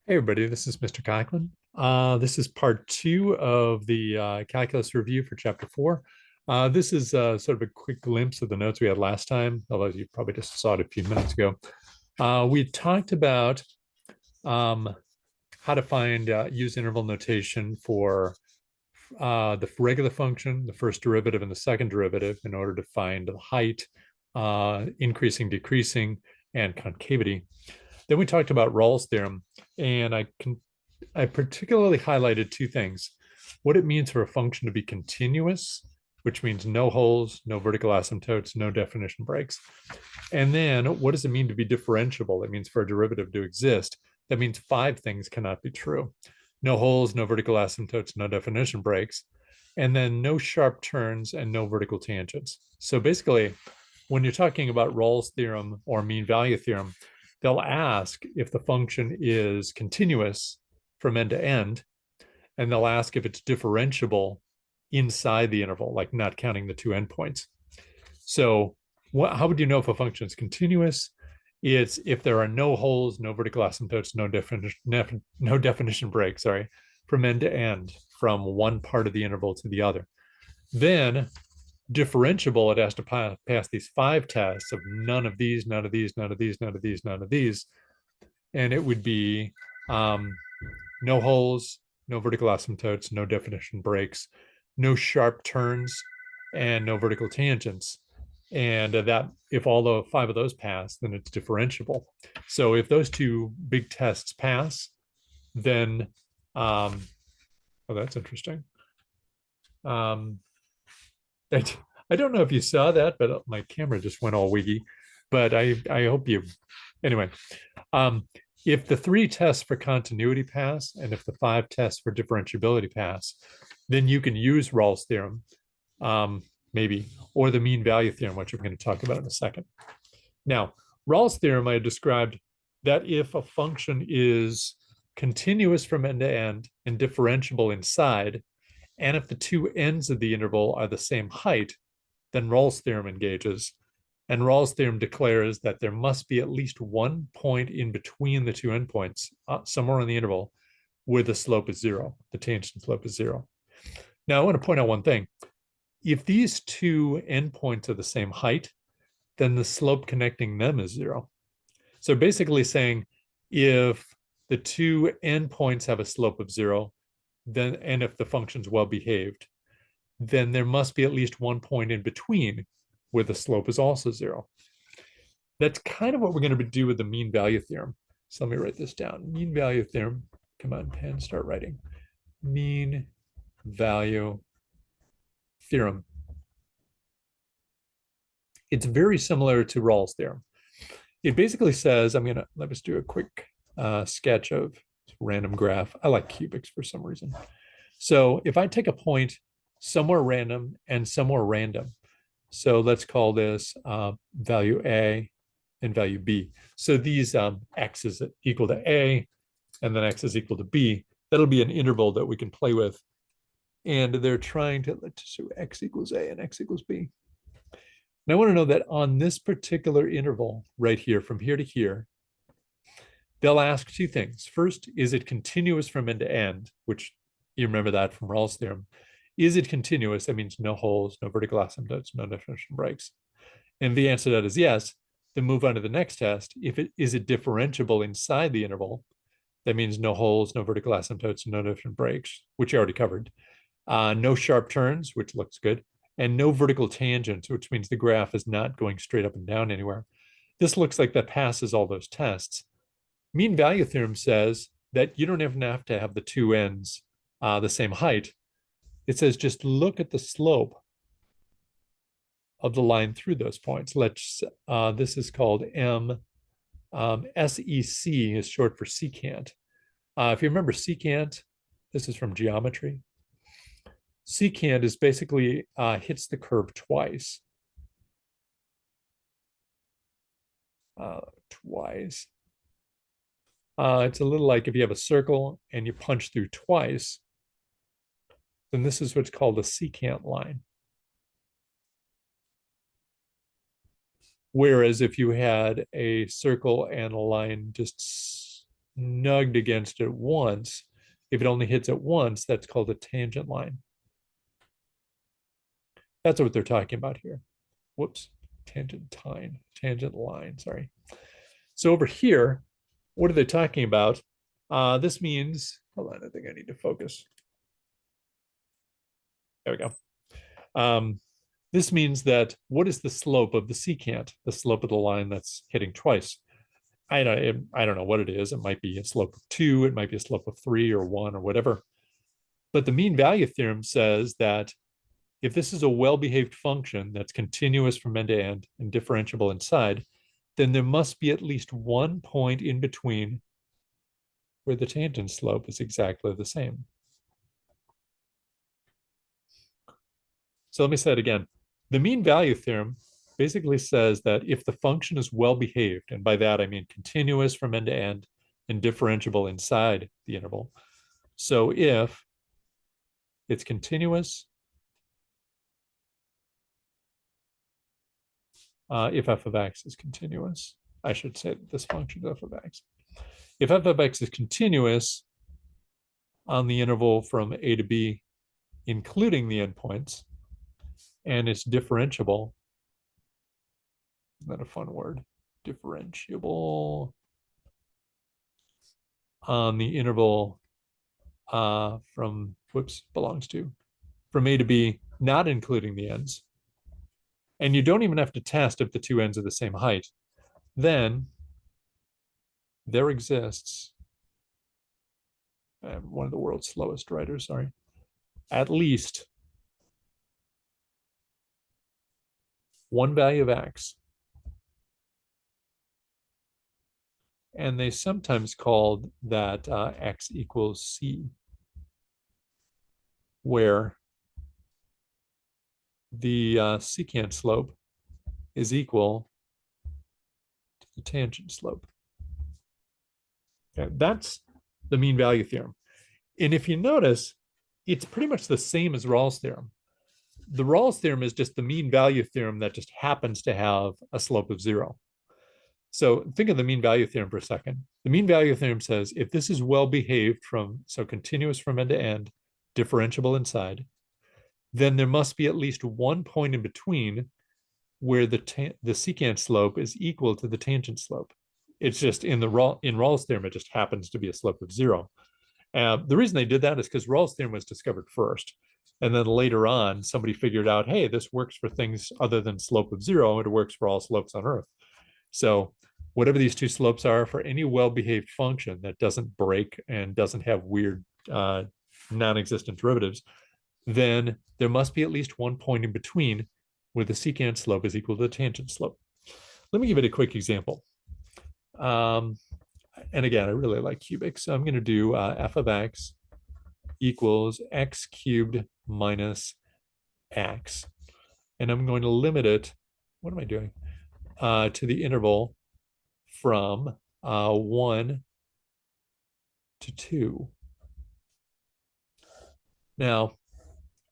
Hey everybody, this is Mr. Conklin. This is part two of the calculus review for chapter four. This is sort of a quick glimpse of the notes we had last time, although you probably just saw it a few minutes ago. We talked about um, how to find use interval notation for the regular function, the first derivative, and the second derivative in order to find the height, increasing, decreasing, and concavity. Then we talked about Rawls' theorem, and I particularly highlighted two things: what it means for a function to be continuous, which means no holes, no vertical asymptotes, no definition breaks. And then what does it mean to be differentiable? It means for a derivative to exist. That means five things cannot be true: no holes, no vertical asymptotes, no definition breaks, and then no sharp turns and no vertical tangents. So basically, when you're talking about Rawls' theorem or mean value theorem, they'll ask if the function is continuous from end to end, and they'll ask if it's differentiable inside the interval, like not counting the two endpoints. So how would you know if a function is continuous? It's if there are no holes, no vertical asymptotes, no definition break, sorry, from end to end, from one part of the interval to the other. Then differentiable, it has to pass these five tests of none of these, none of these, none of these, none of these, none of these. And it would be no holes, no vertical asymptotes, no definition breaks, no sharp turns, and no vertical tangents. And that if all the five of those pass, then it's differentiable. So if those two big tests pass, then oh, that's interesting. I, I don't know if you saw that, but my camera just went all wiggy. But I hope you anyway. Um, if the three tests for continuity pass and if the five tests for differentiability pass, then you can use Rawls' theorem, maybe, or the mean value theorem, which I'm going to talk about in a second. Now, Rawls' theorem, I described that if a function is continuous from end to end and differentiable inside, and if the two ends of the interval are the same height, then Rawls' theorem engages. And Rawls' theorem declares that there must be at least one point in between the two endpoints, somewhere in the interval, where the slope is zero, the tangent slope is zero. Now, I want to point out one thing. If these two endpoints are the same height, then the slope connecting them is zero. So basically saying if the two endpoints have a slope of zero, then and if the function's well behaved, then there must be at least one point in between where the slope is also zero. That's kind of what we're going to do with the mean value theorem. So let me write this down. Mean value theorem. Come on, pen, start writing. Mean value theorem. It's very similar to Rawls' theorem. It basically says, let us do a quick sketch of random graph. I like cubics for some reason. So if I take a point somewhere random and somewhere random, so let's call this value A and value B. So these x is equal to A and then x is equal to B. That'll be an interval that we can play with. And they're trying to, let's do x equals A and x equals B. And I want to know that on this particular interval right here, from here to here, they'll ask two things. First, is it continuous from end to end, which you remember that from Rawls' theorem. Is it continuous? That means no holes, no vertical asymptotes, no definition breaks. And the answer to that is yes. Then move on to the next test. If it is it differentiable inside the interval, that means no holes, no vertical asymptotes, no different breaks, which you already covered. No sharp turns, which looks good, and no vertical tangents, which means the graph is not going straight up and down anywhere. This looks like that passes all those tests. Mean value theorem says that you don't even have to have the two ends the same height. It says just look at the slope of the line through those points. This is called SEC is short for secant. If you remember secant, this is from geometry. Secant is basically hits the curve twice. It's a little like if you have a circle and you punch through twice, then this is what's called a secant line. Whereas if you had a circle and a line just nugged against it once. If it only hits it once, that's called a tangent line. That's what they're talking about here. Whoops, tangent line, sorry. So over here, what are they talking about? This means, hold on, I think I need to focus. There we go. This means that what is the slope of the secant, the slope of the line that's hitting twice? I don't know what it is. It might be a slope of 2, it might be a slope of 3 or 1 or whatever. But the mean value theorem says that if this is a well-behaved function that's continuous from end to end and differentiable inside, then there must be at least one point in between where the tangent slope is exactly the same. So let me say it again. The mean value theorem basically says that if the function is well behaved, and by that I mean continuous from end to end and differentiable inside the interval. So if it's continuous, if f of x is continuous, I should say that this function is f of x. If f of x is continuous on the interval from a to b, including the endpoints, and it's differentiable, isn't that a fun word? Differentiable on the interval from, belongs to, from a to b, not including the ends, and you don't even have to test if the two ends are the same height, then there exists, I'm one of the world's slowest writers, sorry, at least one value of x. And they sometimes called that x equals c, where the secant slope is equal to the tangent slope. Okay, that's the mean value theorem. And if you notice, it's pretty much the same as Rawls' theorem. The Rawls theorem is just the mean value theorem that just happens to have a slope of 0. So think of the mean value theorem for a second. The mean value theorem says if this is well behaved so continuous from end to end, differentiable inside, then there must be at least one point in between where the secant slope is equal to the tangent slope. It's just in Rawls' theorem, it just happens to be a slope of 0. The reason they did that is because Rawls' theorem was discovered first. And then later on, somebody figured out, hey, this works for things other than slope of 0. It works for all slopes on Earth. So whatever these two slopes are for any well-behaved function that doesn't break and doesn't have weird non-existent derivatives, then there must be at least one point in between where the secant slope is equal to the tangent slope. Let me give it a quick example. And again, I really like cubic, so I'm going to do f of x equals x cubed minus x. And I'm going to limit it, what am I doing? To the interval from 1 to 2. Now,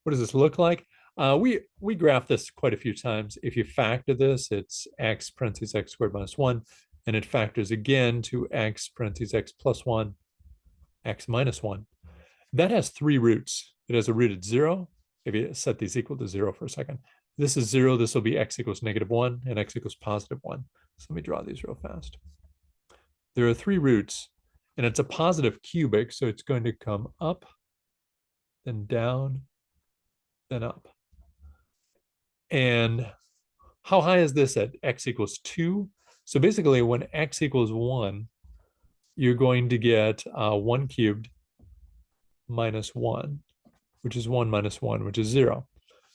what does this look like? We graphed this quite a few times. If you factor this, it's x parentheses x squared minus 1, and it factors again to x parentheses x plus 1, x minus 1. That has 3 roots. It has a root at 0. If you set these equal to 0 for a second, this is 0. This will be x equals -1 and x equals +1. So let me draw these real fast. There are 3 roots, and it's a positive cubic, so it's going to come up, then down, then up. And how high is this at x equals 2? So basically, when x equals 1, you're going to get 1 cubed minus 1, which is 1 minus 1, which is 0.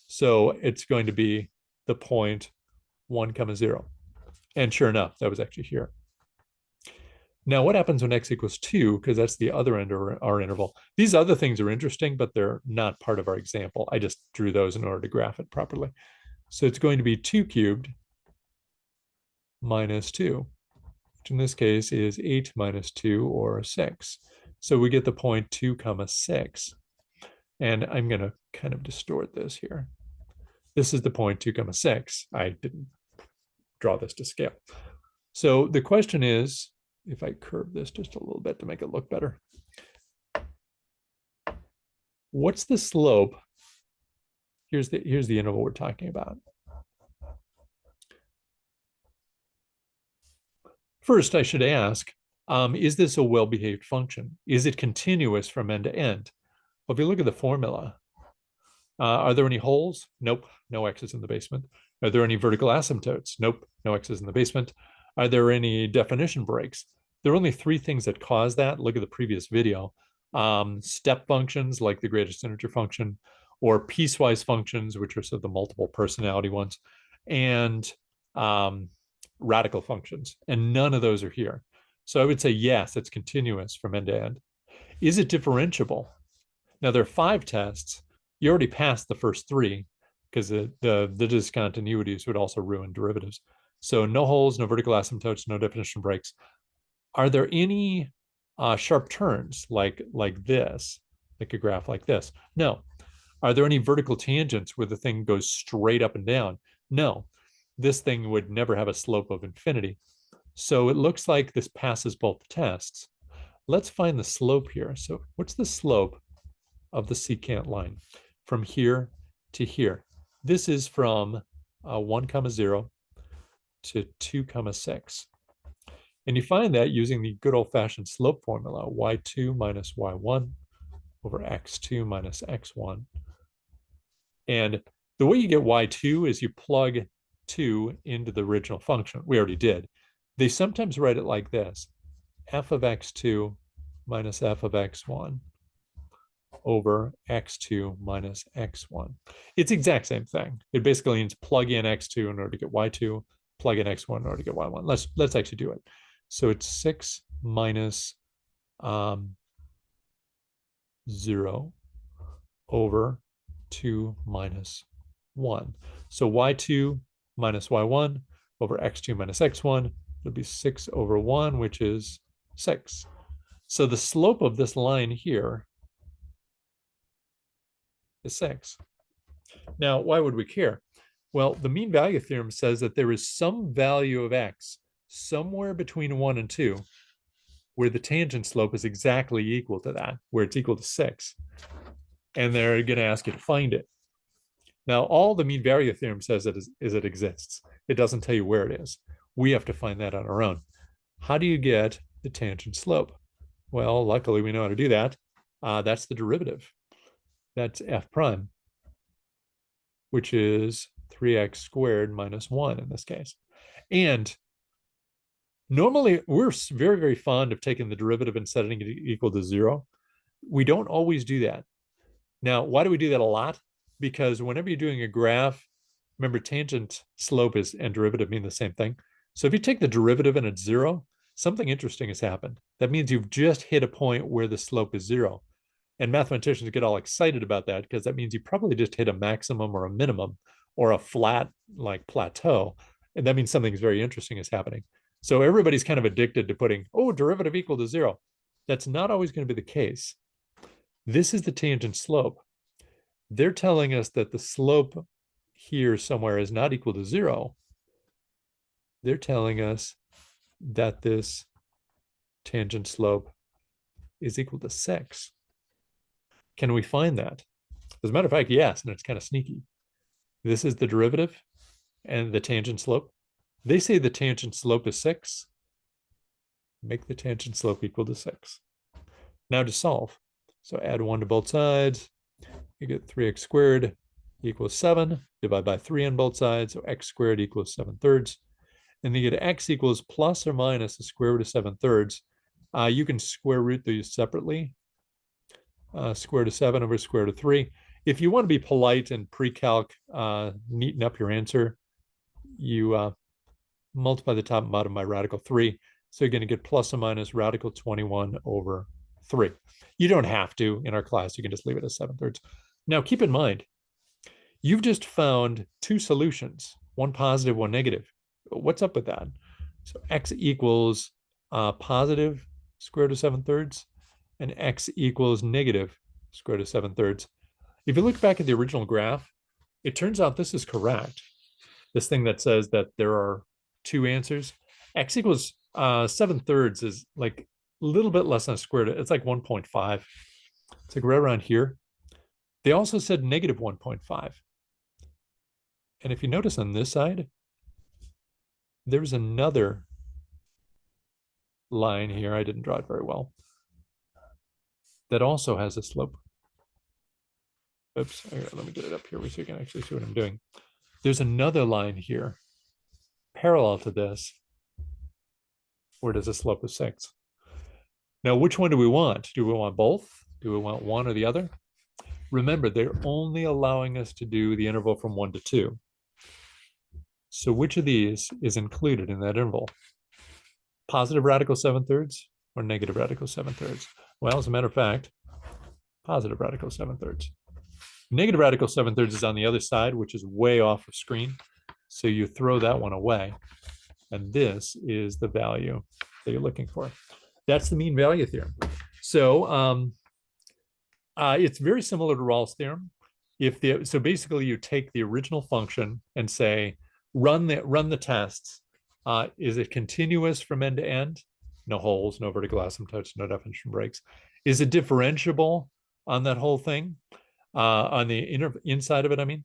So it's going to be the point 1 comma 0. And sure enough, that was actually here. Now, what happens when x equals 2? Because that's the other end of our interval. These other things are interesting, but they're not part of our example. I just drew those in order to graph it properly. So it's going to be 2 cubed minus 2, which in this case is 8 minus 2, or 6. So we get the point 2 comma 6. And I'm going to kind of distort this here. This is the point 2 comma 6. I didn't draw this to scale. So the question is if I curve this just a little bit to make it look better. What's the slope? Here's the interval we're talking about. First, I should ask, is this a well-behaved function? Is it continuous from end to end? Well, if you look at the formula, are there any holes? Nope, no x's in the basement. Are there any vertical asymptotes? Nope, no x's in the basement. Are there any definition breaks? There are only three things that cause that. Look at the previous video. Step functions like the greatest integer function, or piecewise functions, which are sort of the multiple personality ones, and radical functions. And none of those are here. So I would say, yes, it's continuous from end to end. Is it differentiable? Now, there are 5 tests. You already passed the first 3 because the discontinuities would also ruin derivatives. So no holes, no vertical asymptotes, no definition breaks. Are there any sharp turns like this, like a graph like this? No. Are there any vertical tangents where the thing goes straight up and down? No. This thing would never have a slope of infinity. So it looks like this passes both tests. Let's find the slope here. So what's the slope of the secant line from here to here? This is from 1, 0 to 2, 6. And you find that using the good old-fashioned slope formula, y2 minus y1 over x2 minus x1. And the way you get y2 is you plug 2 into the original function. We already did. They sometimes write it like this: f of x2 minus f of x1 over x2 minus x1. It's the exact same thing. It basically means plug in x2 in order to get y2, plug in x1 in order to get y1. Let's actually do it. So it's 6 minus 0 over 2 minus 1. So y2 minus y1 over x2 minus x1, it'll be 6 over 1, which is 6. So the slope of this line here is 6. Now, why would we care? Well, the mean value theorem says that there is some value of x somewhere between 1 and 2 where the tangent slope is exactly equal to that, where it's equal to 6. And they're going to ask you to find it. Now, all the mean value theorem says is it exists. It doesn't tell you where it is. We have to find that on our own. How do you get the tangent slope? Well, luckily we know how to do that. That's the derivative. That's f prime, which is 3x squared minus 1 in this case. And normally we're very, very fond of taking the derivative and setting it equal to 0. We don't always do that. Now, why do we do that a lot? Because whenever you're doing a graph, remember tangent, slope and derivative mean the same thing. So if you take the derivative and it's 0, something interesting has happened. That means you've just hit a point where the slope is 0. And mathematicians get all excited about that because that means you probably just hit a maximum or a minimum or a flat like plateau. And that means something very interesting is happening. So everybody's kind of addicted to putting, oh, derivative equal to 0. That's not always going to be the case. This is the tangent slope. They're telling us that the slope here somewhere is not equal to 0. They're telling us that this tangent slope is equal to 6. Can we find that? As a matter of fact, yes, and it's kind of sneaky. This is the derivative and the tangent slope. They say the tangent slope is 6. Make the tangent slope equal to 6. Now to solve. So add 1 to both sides. You get 3x squared equals 7. Divide by 3 on both sides. So x squared equals 7/3. And then you get x equals plus or minus the square root of 7/3. You can square root these separately. Square root of 7 over square root of 3. If you want to be polite and pre-calc, neaten up your answer, you multiply the top and bottom by radical 3. So you're going to get plus or minus radical 21 over 3. You don't have to in our class. You can just leave it as 7/3. Now, keep in mind, you've just found 2 solutions, one positive, one negative. What's up with that? So x equals positive square root of 7/3 and x equals negative square root of 7/3. If you look back at the original graph, it turns out this is correct. This thing that says that there are 2 answers. X equals 7/3 is like a little bit less than a square root. It's like 1.5. It's like right around here. They also said negative 1.5. And if you notice on this side, there's another line here. I didn't draw it very well. That also has a slope. Oops, let me get it up here so you can actually see what I'm doing. There's another line here parallel to this where there's a slope of 6. Now, which one do we want? Do we want both? Do we want one or the other? Remember, they're only allowing us to do the interval from 1 to 2. So which of these is included in that interval? Positive radical 7/3 or negative radical 7/3? Well, as a matter of fact, positive radical 7/3. Negative radical 7/3 is on the other side, which is way off of screen. So you throw that one away. And this is the value that you're looking for. That's the mean value theorem. So it's very similar to Rawls' theorem. So basically you take the original function and say, run the tests. Is it continuous from end to end? No holes, no vertical asymptotes, no definition breaks. Is it differentiable on that whole thing? On the inside of it, I mean,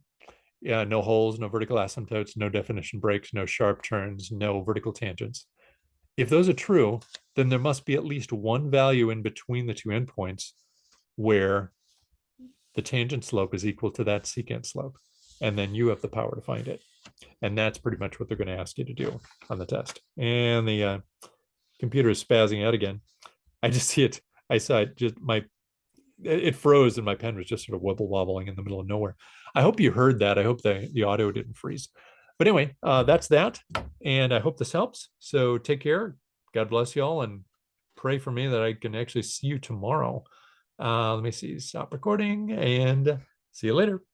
yeah, no holes, no vertical asymptotes, no definition breaks, no sharp turns, no vertical tangents. If those are true, then there must be at least one value in between the two endpoints where the tangent slope is equal to that secant slope. And then you have the power to find it. And that's pretty much what they're going to ask you to do on the test. And the computer is spazzing out again. I just see it. I saw it just it froze and my pen was just sort of wobble wobbling in the middle of nowhere. I hope you heard that. I hope the audio didn't freeze. But anyway, that's that. And I hope this helps. So take care. God bless you all and pray for me that I can actually see you tomorrow. Let me see, stop recording and see you later.